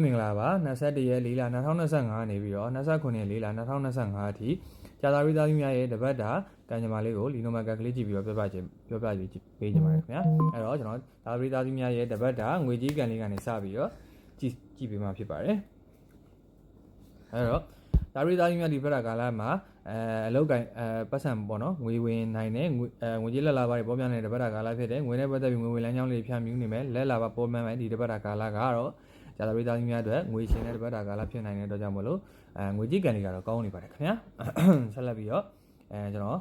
မင်္ဂလာပါ21ရက်4လ2025နေပြီးတော့29ရက်4လ2025အထိကြာသာရိသားသမီးများရဲ့တပတ်တာကံကြမ္မာလေးကိုလီနိုမတ်ကကလေးကြည့်ပြီးတော့ပြောပြပေးကြပါမယ်ခင်ဗျာအဲ့တော့ကျွန်တော်သာရိသားသမီးများရဲ့တပတ်တာငွေကြီးကံလေးကနေစပြီးတော့ကြည့်ပေးမှာဖြစ်ပါတယ်အဲ့တော့သာရိသားသမီးများဒီဘက်တာကာလမှာအလောက်ကပတ်စံပေါ့နော်ငွေဝင်နိုင်တဲ့ငွေကြီးလက်လာပါတွေပေါ်ပြနေတဲ့တပတ်တာကာလဖြစ်တဲ့ငွေနဲ့ပတ်သက်ပြီးငွေဝင်လမ်းကြောင်းလေးဖြန့်မြူးနေမယ်လက်လာပါပေါ်မှန်းမယ်ဒီတပတ်တာကာလကတော့ကြာသာရိသားသမီးများအတွက်ငွေရှင်တဲ့တပတ်တာကာလဖြစ်နိုင်တဲ့အတွက်ကြောင့်မလို့ငွေကြီးကံတွေကတော့ကောင်းနေပါတယ်ခင်ဗျာဆက်လက်ပြီးတော့ကျွန်တော်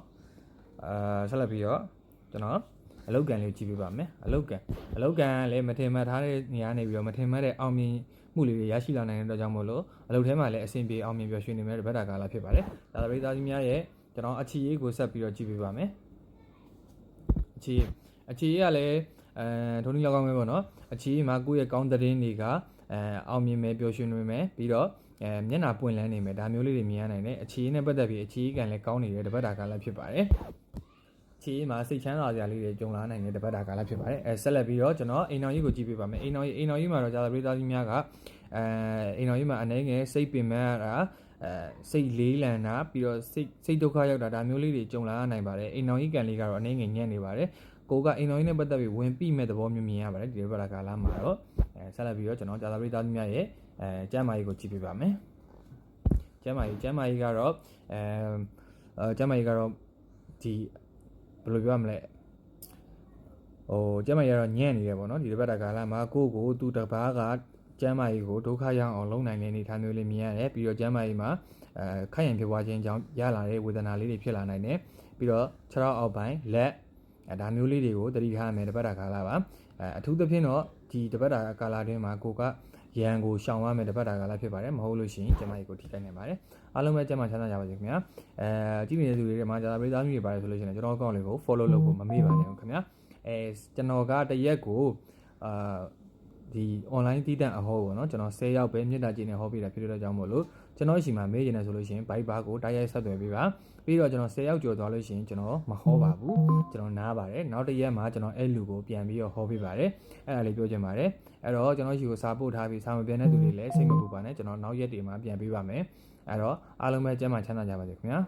အလောက်ကံလေးကြည့်ပေးပါမယ်အလောက်ကံလည်းမထင်မှတ်ထားတဲ့နေရာနေပြီးတော့မထင်မှတ်တဲ့အောင်မြင်မှုလေးတွေရရှိလာနိုင်တဲ့အတွက်ကြောင့်မလို့အလုပ်ထဲမှာလည်းအဆင်ပြေအောင်မြင်ပျော်ရွှင်နေမယ့်တပတ်တာကာလဖြစ်ပါတယ်ကြာသာရိသားသမီးများရဲ့ကျွန်တော်အခြေရေးကိုဆက်ပြီးတော့ကြည့်ပေးပါမယ်အခြေရေးကလည်းထုံးနည်းလောက်ကောင်းပဲပေါ့နော်အခြေရေးမှာကိုယ့်ရဲ့ကောင်းတဲ့တင်းတွေကအောင်မြင်မယ်ပျော်ရွှင်နေမယ်ပြီးတော့မျက်နှာပွင့်လန်းနေမယ်ဒါမျိုးလေးတွေမြင်ရနိုင်တယ်အခြေရေးနဲ့ပတ်သက်ပြီးအခြေရေးကံလည်းကောင်းနေတဲ့တပတ်တာကာလဖြစ်ပါတယ်အခြေရေးမှာစိတ်ချမ်းသာစရာလေးတွေကြုံလာနိုင်တဲ့တပတ်တာကာလဖြစ်ပါတယ်ဆက်လက်ပြီးတော့ကျွန်တော်အိမ်တော်ကြီးကိုကြည့်ပေးပါမယ်အိမ်တော်ကြီးမှာတော့ကြာသာရိသားသမီးများကအိမ်တော်ကြီးမှာအနေငယ်စိတ်ပင်ပန်းရတာစိတ်လေးလံတာပြီးတော့စိတ်ဒုက္ခရောက်တာဒါမျိုးလေးတွေကြုံလာနိုင်ပါတယ်အိမ်တော်ကြီးကံလေးကတော့အနေငယ်ညံ့နေပါတယ်ကိုကအိမ်တော်ကြီးနဲ့ပတ်သက်ပြီးဝင်ပြီးမဲ့သဘောမျိုးမြင်ရပါတယ်ဒီဘက်ကာလမှာတော့ဆက်လက်ပြီးတော့ကျွန်တော်ကြာသာရိသားသမီးများရဲ့ကျမ်းမာရေးကိုကြည့်ပေးပါမယ်ကျမ်းမာရေးကတော့ဒီဘယ်လိုပြောရမလဲကျမ်းမာရေးကတော့ညံ့နေတယ်ပေါ့နော်ဒီဘက်ကာလမှာကိုသူတစ်ပါးကကျမ်းမာရေးကိုဒုက္ခရောက်အောင်လုပ်နိုင်တဲ့အနေအထားမျိုးလေးမြင်ရတယ်ပြီးတော့ကျမ်းမာရေးမှာခိုက်ရန်ဖြစ်ပွားခြင်းကြောင့်ရလာတဲ့ဝေဒနာလေးတွေဖြစ်လာနိုင်တယ်ပြီးတော့ခြေထောက်အောက်ပိုင်းလက်ဒါမျိုးလေးတွေကိုသတိထားရမယ်တပတ်တာကာလပါအထူးသဖြင့်တော့ဒီတပတ်တာကာလတွင်းမှာကိုကရန်ကိုရှောင်ရမယ်တပတ်တာကာလဖြစ်ပါတယ်မဟုတ်လို့ရှိရင်ကျမကြီးကိုထိခိုက်နိုင်ပါတယ်အားလုံးပဲကျမချမ်းသာကြပါစေခင်ဗျာကြည့်နေတဲ့သူတွေမှာကြာသာပရိသတ်မျိုးတွေပါတယ်ဆိုလို့ရှိရင်ကျွန်တော်အကောင့်လေးကို follow လုပ်ဖို့မမေ့ပါနဲ့ခင်ဗျာကျွန်တော်ကတရက်ကိုဒီ online တည်တံ့အဟောပေါ့နော်ကျွန်တော်10ရောက်ပဲမြေတားကျင်းနဲ့ဟောပေးတာဖြစ်တဲ့ကြောင့်မို့လို့ကျွန်တော်ရှိမှမေးနေတယ်ဆိုလို့ရှိရင် Viber ကိုတိုက်ရိုက်ဆက်သွယ်ပေးပါပြီးတော့ကျွန်တော်10ရောက်ကျော်သွားလို့ရှိရင်ကျွန်တော်မဟောပါဘူးကျွန်တော်နားပါတယ်နောက်တစ်ရက်မှာကျွန်တော်အဲ့လူကိုပြန်ပြီးတော့ဟောပေးပါတယ်အဲ့ဒါလေးပြောချင်ပါတယ်အဲ့တော့ကျွန်တော်ရှိကိုစာပို့ထားပြီးစာမပြန်တဲ့သူတွေလည်းစိတ်မပူပါနဲ့ကျွန်တော်နောက်ရက်တွေမှာပြန်ပေးပါမယ်အဲ့တော့အားလုံးပဲကျန်းမာချမ်းသာကြပါစေခင်ဗျာ